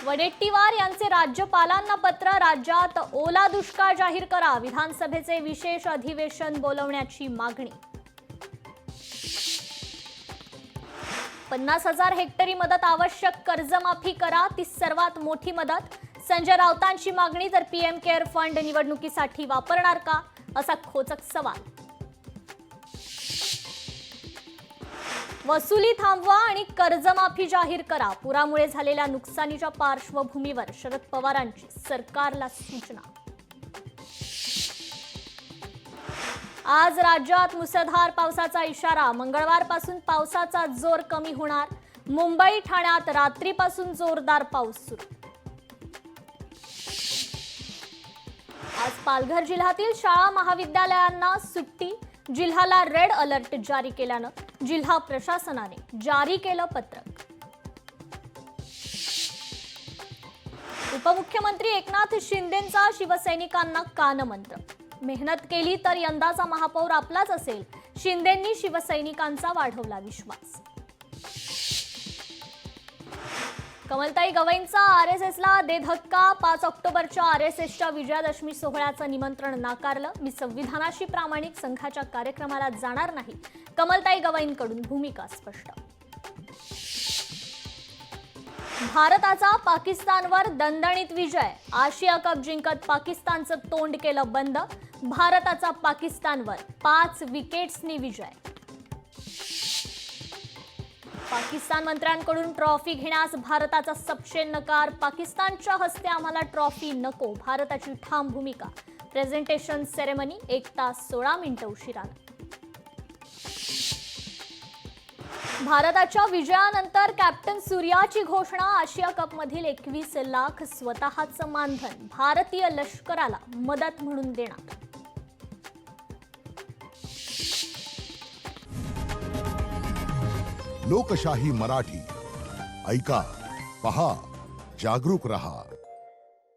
वडेट्टीवार यांचे राज्यपालांना पत्र, राज्यात ओला दुष्काळ जाहीर करा, विधानसभेचे विशेष अधिवेशन बोलवण्याची मागणी. 50,000 हेक्टरी मदत आवश्यक, कर्जमाफी करा, ती सर्वात मोठी मदत. संजय राऊतांची मागणी, तर पीएम केअर फंड निवडणुकीसाठी वापरणार का, असा खोचक सवाल. वसुली थांबवा आणि कर्जमाफी जाहीर करा, पुरामुळे झालेल्या नुकसानीच्या पार्श्वभूमीवर शरद पवारांची सरकारला सूचना. आज राज्यात मुसळधार पावसाचा इशारा, मंगळवारपासून पावसाचा जोर कमी होणार. मुंबई ठाण्यात रात्रीपासून जोरदार पाऊस सुरू. आज पालघर जिल्ह्यातील शाळा महाविद्यालयांना सुट्टी, जिल्ह्याला रेड अलर्ट जारी केल्यानं जिल्हा प्रशासनाने जारी केलं पत्रक. उपमुख्यमंत्री एकनाथ शिंदेंचा शिवसैनिकांना कानमंत्र, मेहनत केली तर यंदाचा महापौर आपलाच असेल, शिंदेंनी शिवसैनिकांचा वाढवला विश्वास. कमलताई गवईंचा आरएसएसला दे धक्का, 5 ऑक्टोबरच्या आरएसएसच्या विजयादशमी सोहळ्याचं निमंत्रण नाकारलं, मी संविधानाशी प्रामाणिक संघाच्या कार्यक्रमाला जाणार नाही, कमलताई गवईंकडून भूमिका स्पष्ट. भारताचा पाकिस्तानवर दणदणीत विजय, आशिया कप जिंकत पाकिस्तानचं तोंड केलं बंद, भारताचा पाकिस्तानवर 5 विकेट्सनी विजय. पाकिस्तान मंत्र्यांकडून ट्रॉफी घेण्यास भारताचा सपशेल नकार, पाकिस्तानच्या हस्ते आम्हाला ट्रॉफी नको, भारताची ठाम भूमिका. प्रेझेंटेशन सेरेमनी 1 तास 16 मिनिटं उशिरानं. भारताच्या विजयानंतर कॅप्टन सूर्याची घोषणा, आशिया कपमधील 21 लाख स्वतःचं मानधन भारतीय लष्कराला मदत म्हणून देणार. लोकशाही मराठी ऐका, पहा, जागरूक रहा.